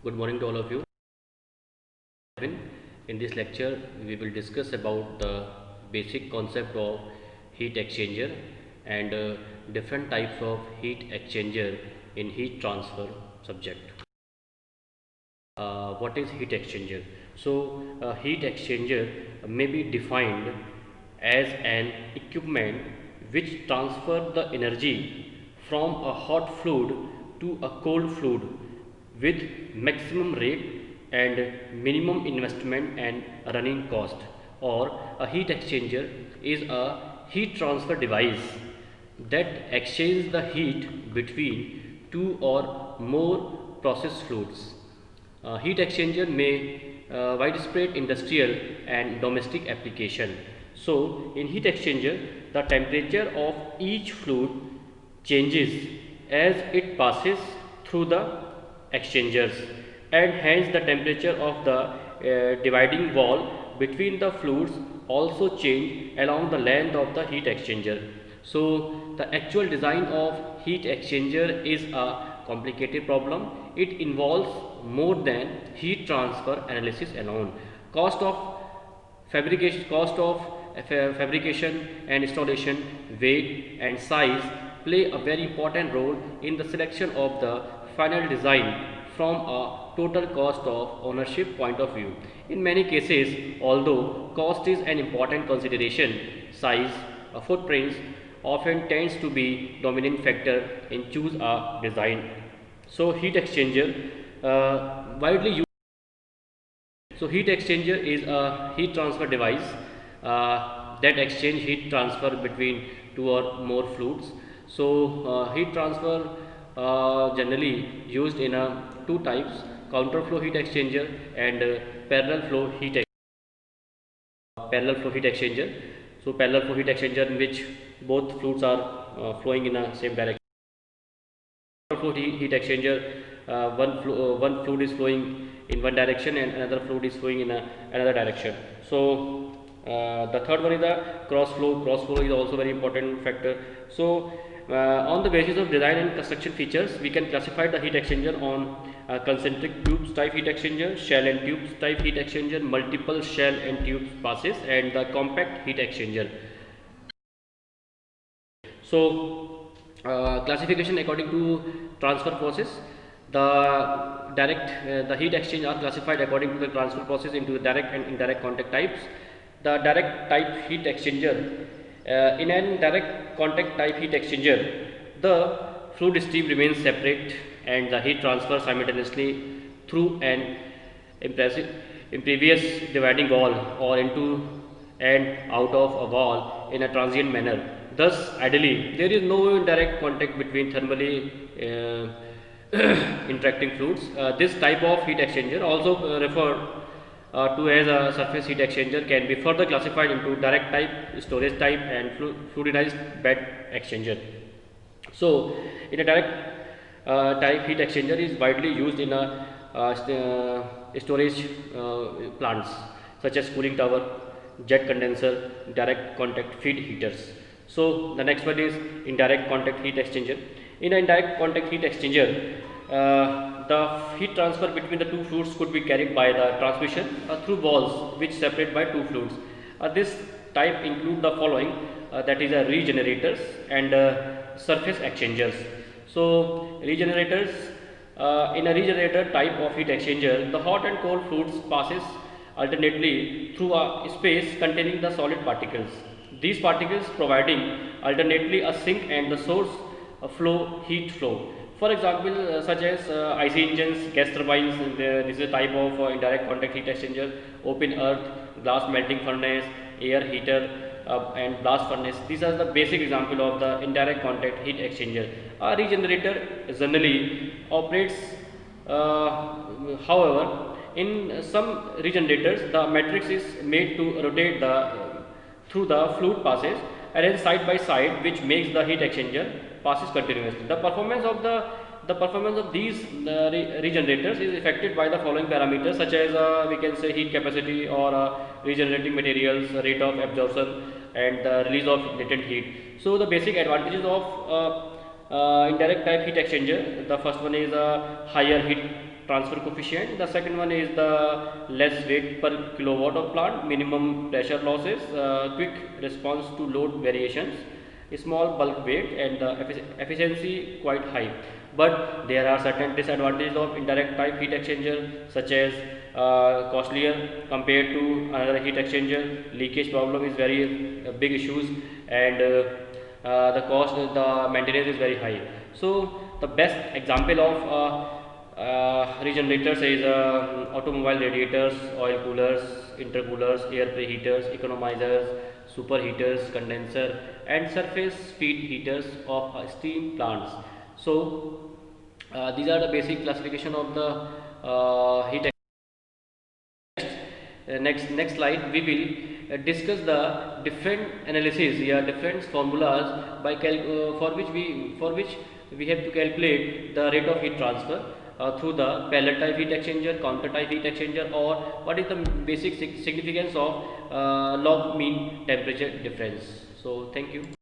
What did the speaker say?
Good morning to all of you. In this lecture, we will discuss about the basic concept of heat exchanger and different types of heat exchanger in heat transfer subject. What is heat exchanger? Heat exchanger may be defined as an equipment which transfer the energy from a hot fluid to a cold fluid with maximum rate and minimum investment and running cost. Or a heat exchanger is a heat transfer device that exchanges the heat between two or more process fluids. Heat exchanger may widespread industrial and domestic application. So, in heat exchanger, the temperature of each fluid changes as it passes through the exchangers, and hence the temperature of the dividing wall between the fluids also change along the length of the heat exchanger. So, the actual design of heat exchanger is a complicated problem. It involves more than heat transfer analysis alone. Cost of fabrication and installation, weight and size play a very important role in the selection of the final design from a total cost of ownership point of view. In many cases, although cost is an important consideration, size, footprints often tends to be dominant factor in choose a design. So heat exchanger widely used. So heat exchanger is a heat transfer device that exchange heat transfer between two or more fluids. So heat transfer generally used in two types: counter flow heat exchanger and parallel flow heat exchanger. So parallel flow heat exchanger in which both fluids are flowing in a same direction. Flow heat exchanger, one fluid is flowing in one direction and another fluid is flowing in another direction. So the third one is the cross flow. Cross flow is also very important factor. So on the basis of design and construction features, we can classify the heat exchanger on concentric tubes type heat exchanger, shell and tubes type heat exchanger, multiple shell and tubes passes, and the compact heat exchanger. So classification according to transfer process, the heat exchange are classified according to the transfer process into direct and indirect contact types. The direct type heat exchanger, in an direct contact type heat exchanger, the fluid stream remains separate and the heat transfer simultaneously through an impervious dividing wall or into and out of a wall in a transient manner. Thus, ideally, there is no direct contact between thermally interacting fluids. This type of heat exchanger, also referred to as a surface heat exchanger, can be further classified into direct type, storage type, and fluidized bed exchanger. So, in a direct type heat exchanger is widely used in a storage plants such as cooling tower, jet condenser, direct contact feed heaters. So the next one is indirect contact heat exchanger. In an indirect contact heat exchanger, the heat transfer between the two fluids could be carried by the transmission through walls which separate by two fluids. This type include the following, that is regenerators and surface exchangers. So regenerators, in a regenerator type of heat exchanger, the hot and cold fluids passes alternately through a space containing the solid particles. These particles providing alternately a sink and the source flow heat flow. For example, such as IC engines, gas turbines, this is a type of indirect contact heat exchanger, open earth, glass melting furnace, air heater, and blast furnace. These are the basic example of the indirect contact heat exchanger. A regenerator generally operates, however, in some regenerators, the matrix is made to rotate through the fluid passes arranged side by side, which makes the heat exchanger passes continuously. The performance of these regenerators is affected by the following parameters, such as we can say heat capacity or regenerating materials, rate of absorption, and the release of latent heat. So the basic advantages of indirect type heat exchanger, the first one is a higher heat transfer coefficient. The second one is the less weight per kilowatt of plant, minimum pressure losses, quick response to load variations, small bulk weight, and the efficiency quite high. But there are certain disadvantages of indirect type heat exchanger, such as costlier compared to another heat exchanger. Leakage problem is very big issues, and the cost, the maintenance is very high. So the best example of regenerators is automobile radiators, oil coolers, intercoolers, air preheaters, economizers, superheaters, condenser, and surface feed heaters of steam plants. So these are the basic classification of the heat. Next slide we will discuss the different analysis, yeah, different formulas by for which we have to calculate the rate of heat transfer through the pellet type heat exchanger, counter type heat exchanger, or what is the basic significance of log mean temperature difference. So thank you.